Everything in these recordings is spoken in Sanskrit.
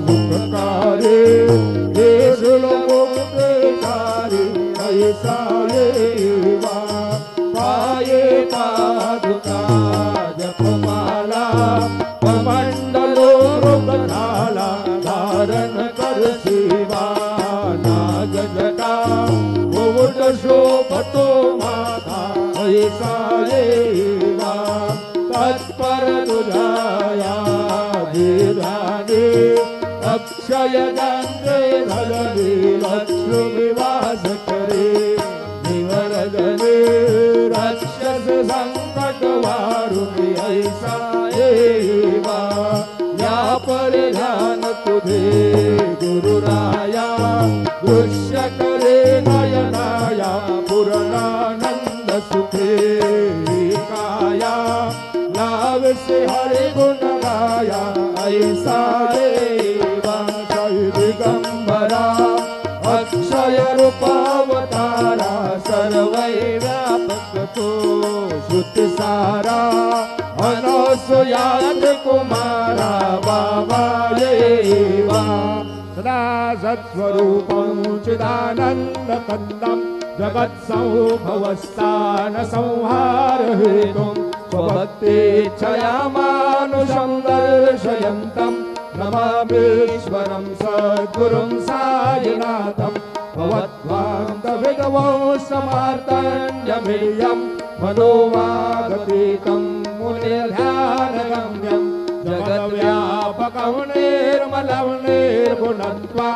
सुखकारी हे सुलमुक्तकारी ऐसा देवा पाये पादुका जपमाला कमंडलो मृगनाला धारण कर शिवा नाग जटा मुकुट शोभतो माता ऐसा देवा तत्पर तुझाया धिराने अक्षय गंगे धरणी लक्ष्मी वास करे निवरदने राक्षस संकट वारुणी ऐसा देवा या परिधान तुझे गुरुराया दृश्य करे नयनाया पूर्णानंद सुखे काया लाभ से हरि गुण गाया ऐसा देवा दिगंबरा अक्षय रूपावतारा सर्वै व्यापक तो श्रुति सारा अनसुयाद कुमारा बाबा देवा सदा सत्स्वरूपं चिदानन्दकन्दं जगत्संभवस्थान संहार हेतुं स्वभक्तेच्छया मानुषं दर्शयन्तं नमामीश्वरं सद्गुरुं साईनाथं भवद्वान्तविदवो समार्तण्यमेयं मनोवागतीतं मुनिर्ध्यानगम्यं जगद्व्यापकं निर्मलं निर्गुणत्वा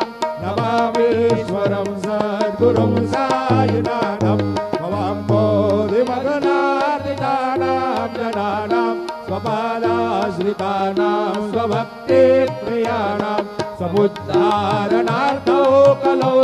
नमामीश्वरं सद्गुरुं साईनाथं भवाम्बोधिमगनार्दितानां जनानां स्वपादाश्रितानां स्वभक्तिप्रियाणां समुद्धारणार्थौ कलौ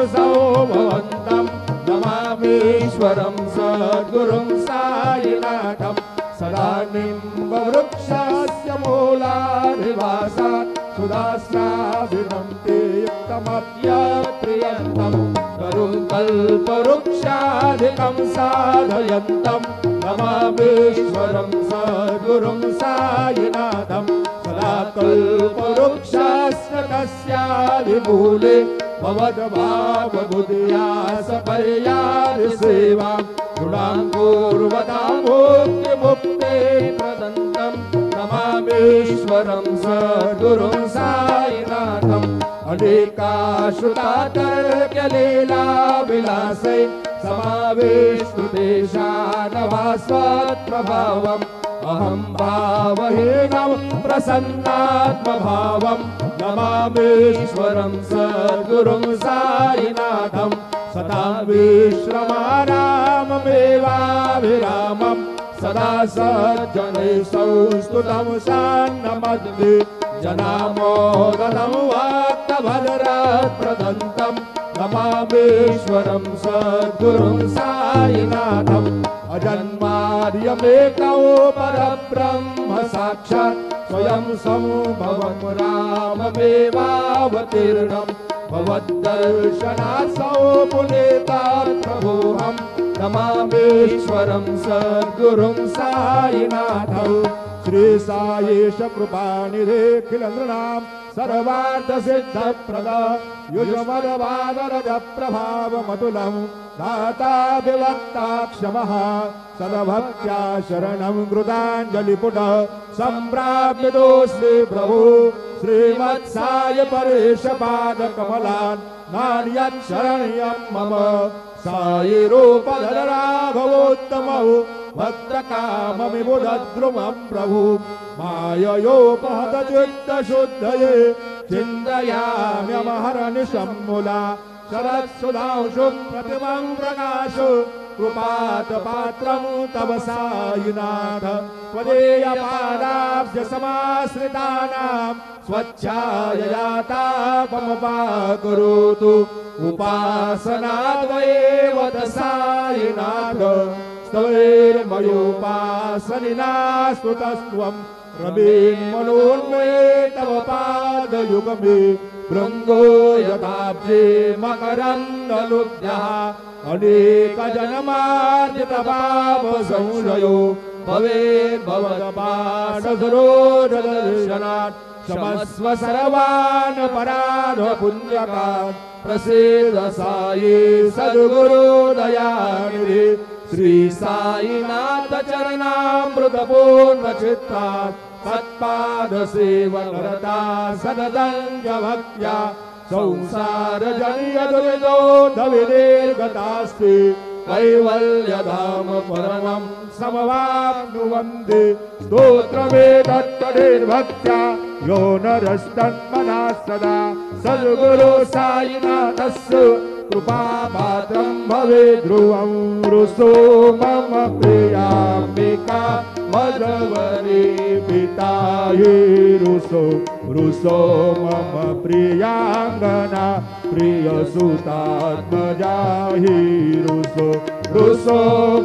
भवन्तं नमामीश्वरं सद्गुरुं साईनाथं सदा निम्बवृक्षस्य मूलाधिवासात् सुधास्राभिनं ते युक्तमप्यप्रियन्तं करुं कल्पवृक्षाधिकं साधयन्तं नमामीश्वरं सद्गुरुं साईनाथं सदा कल्पवृक्षस्य तस्यादिमूले भवद्भावबुद्ध्या सपर्यादिसेवां गुणां पूर्वतां मुक्तिमुक्ते प्रदन्तं नमामीश्वरं सद्गुरुं साईनाथम् अनेकाश्रुतातर्क्यलीलाविलासै समावेष्टुतेषानभास्वत्प्रभावम् अहं भावहीनं प्रसन्नात्मभावं नमामीश्वरं सद्गुरुं साईनाथं सदा विश्रमाराममेवाभिरामं सदा सज्जनैः संस्तुतं सान्नमद्भि जनामोदनं वाक्तभद्रप्रदन्तं नमामीश्वरं सद्गुरुं साईनाथम् अजन्मार्यमेकौ परब्रह्म साक्षात् स्वयं सम्भवं राममेवावतीर्णं भवद्दर्शनासौ पुनीतात् प्रभोऽहं नमामीश्वरं सद्गुरुं साईनाथं श्री साईश कृपानिधे खिलनृणां सर्वार्थसिद्धप्रद युजमदवादरजप्रभावमतुलं दाताभिवक्ता क्षमः सदभक्त्या शरणं कृताञ्जलिपुट सम्प्राप्यतोऽस्मि प्रभु श्रीमत्साय परेशपादकमलान् नान्यत् शरण्यं मम साई रूपधर राघवोत्तमौ भद्रकाममिबुधद्रुमं प्रभु माययोपहतचित्तशुद्धये चिन्तयाम्यमहरनिशं मुदा शरत्सुधांशुं प्रतिमं प्रकाशो कृपातपात्रं तव साईनाथ त्वदीयपादाब्ज समाश्रितानां स्वच्छाययातापमपाकरोतु उपासनाद्वयेव साईनाथ स्तवैर्मयोपासनिना स्तुतस्त्वं रवीन्मनोन्मये तव पादयुगमे भृङ्गो यथाब्जे मकरन्दलुब्धः अनेकजन्मार्जितपापसंशयो भवेद्भवदपाठसरोजदर्शनात् क्षमस्व सर्वान् पराध पुण्यकान् प्रसीद साई सद्गुरु दयानिधि श्री साईनाथ चरणामृत पूर्ण चित्ता सत्पाद सेवन करता सददंग भक्त्या संसार जनिय दुर्गोधविदीर्घतास्ति कैवल्यधाम परमं समवाप्नुवन्ति स्तोत्रवेदत्तनिर्भक्त्या यो नरस्तन्मना सदा सद्गुरु साईनाथस्य कृपापात्रं भवेत् ध्रुवं रुसो मम प्रियाम्बिका मधवरी पिता हि रुसो मम प्रियांगना प्रियसुतात्मजा हि रुसो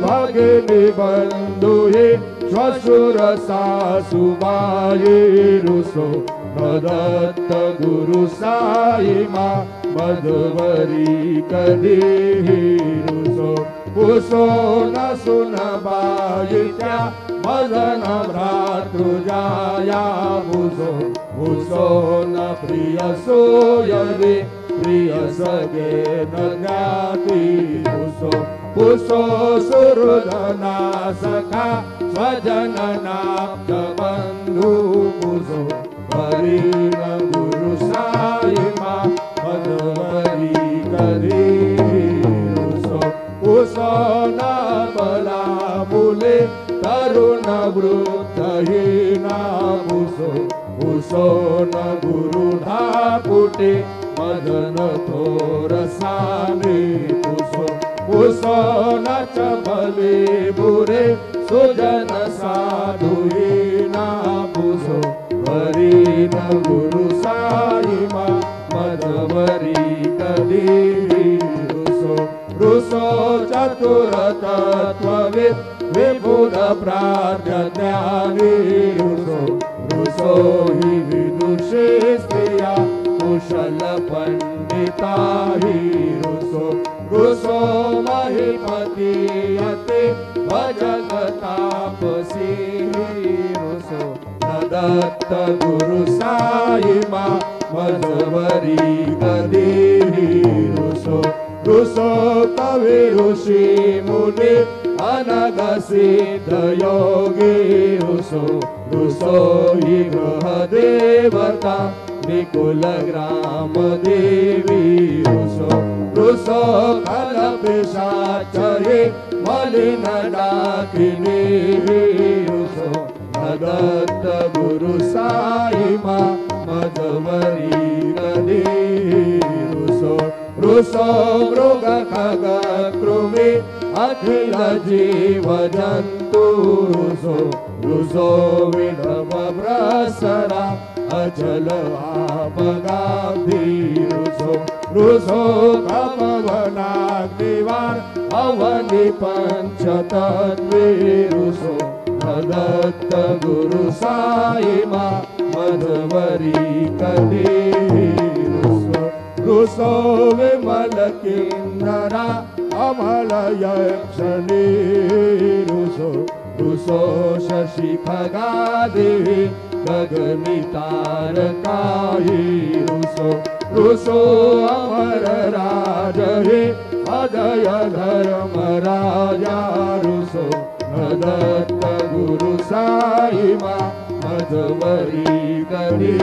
भगिनी बन्धु हि श्वशुर सासुबाई रुसो न दत्त गुरु साई मा मधवरी कधी रुसो न सुनबाईच्या मदन भ्रातृजाया भूसो न प्रिय सोयवे प्रिय सगे न ज्ञाती भूसो सुरधना सखा स्वजननाथ बंधु भूसो हरिण गुरु साई मा मधवरी कधी रुसो न बला मुले तरुण वृद्धहीना भूसो न गुरु ढापुटे मदन थोरसाने भूसो न चबले बुरे सुजन साधुहीना भूसो हरिण गुरु साई मा मधवरी कधी रुसो चतुर तत्वविद् विबुध प्राज्ञ ज्ञानी रुसो हि विदुषे स्त्रिया कुशल पंडिता हि रुसो महिपतीयते भजगतापसी रुसो न दत्त गुरु साई मा मधवरी कधी रुसो कवि ऋषि मुनि अनग सिद्ध योगी रुसो हि ग्रह देवता निकुल ग्राम देवी रुसो खल पिशाचरे मलिन डाकिनी रुसो न दत्त गुरु साई मा मधवरी कधी रुसो मृग खग कृमि अखिल जीव जंतु रुसो विधव प्रसरा अचल आपगाब्धि रुसो कमवनाग्निवार अवनि पंचतत्वे रुसो न दत्त गुरु साई मा मधवरी कधी रुसो विमल किन्नरा अमल यक्षिणी रुसो शशि खगादेवी गगनी तारकाहि रुसो अमर राज हे अजय धर्म राजा रुसो न दत्त गुरु साई मा मधवरी कधी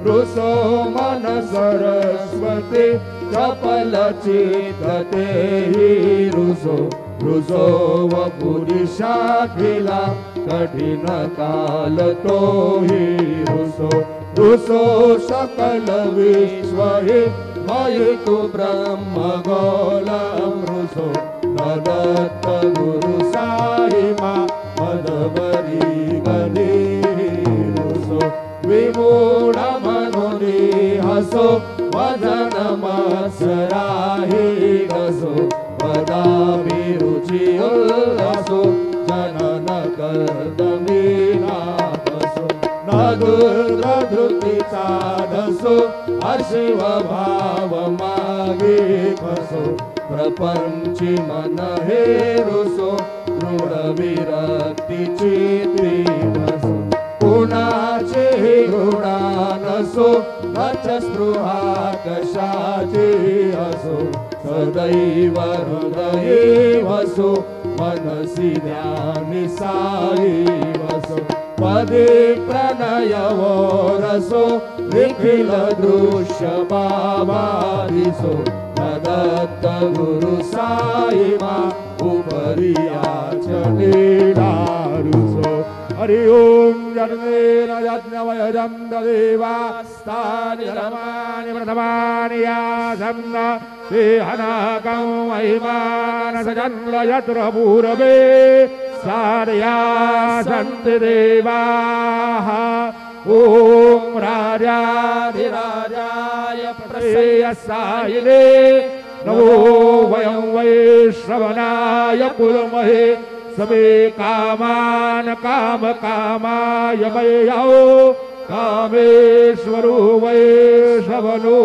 रुसो मन सरस्वती चपल चित्ते रुसो वपुरिषाखिला कठिन काल तो ही रुसो सकल विश्व हि मयितु ब्रह्म गोलम रुसो न दत्त गुरु साई मा मधवरी कधी विमूढ़ मनोनि हसो वदन मत्सराहि गसो वदाभिरुचि उल्लसो जनन कर्दमीनाथसो न दुर्गधृति साधसो अशिव भाव मागे फसो प्रपंचि मन हेरुसो दृढ़ विरक्ति चित्ति कुणाचे ऋणा नसो नच स्पृहा कशाची असो सदैव हृदये वसो मनसी ध्यानी साई वसो पदे प्रणयवो रसो निखिल दृश्य बाबा दिसो दत्त गुरु साई मा उपरियाच निरारुसो हरि ओम जन्मेन यज्ञवयजं देवास्तानि धर्माणि प्रथमानि यासन्न देहनाकं महिमानसजन्म यत्र पूर्वे सार्या सन्ति देवाः ओम राजाधिराजाय प्रसेयसायिने नमो वयं वैश्रवणाय कुर्महे सबे कामान काम कामाय मय्यो कामेश्वरो वैश्रवणो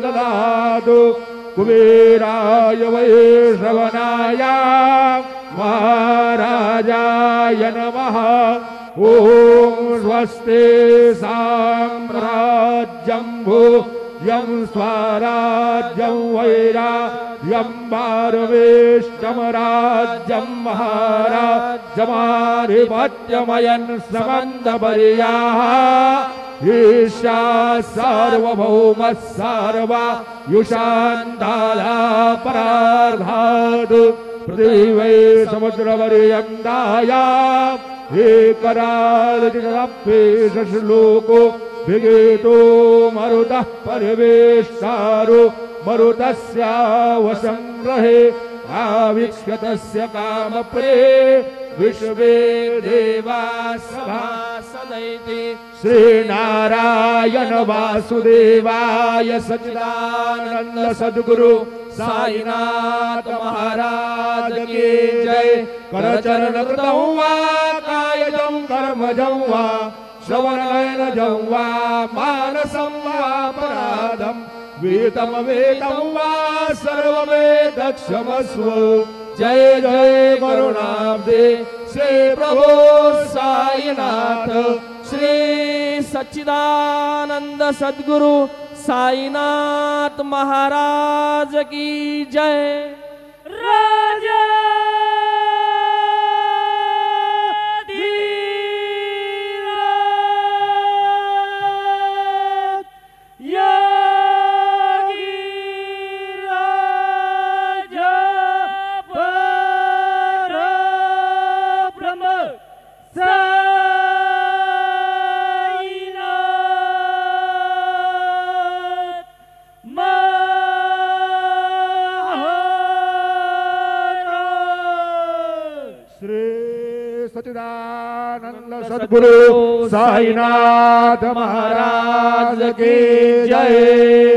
ददातु कुबेराय वैश्रवणाय महाराजाय नमः ओम स्वस्ति साम्राज्यं भूयं स्वराज्यं वैराज्यं भारवेष्टमराज्यं महाराजमाधिपत्यमयं समन्दपर्याः ईशा सार्वभौम सर्वायुषान्दाला परार्धात् पृथिवे समुद्रपर्यन्ताया एकरालतिरप्पेश श्लोको विगीतो मरुतः परिवेष्टारो मरुतस्यावशं रहे आविक्ष्यतस्य कामप्रे विश्वे देवा सभासदैति श्रीनारायण वासुदेवाय सच्चिदानंद सद्गुरु साईनाथ महाराज की जय। करचरण कृतं वा कायजं कर्मजं वा श्रवणनयनजं वा मानसं वापराधं वेदं वा सर्ववेदक्षमस्व। जय जय करुणाब्दे श्री प्रभो साईनाथ श्री सच्चिदानंद सद्गुरु साईनाथ महाराज की जय। राजा सद्गुरु साईनाथ महाराज की जय।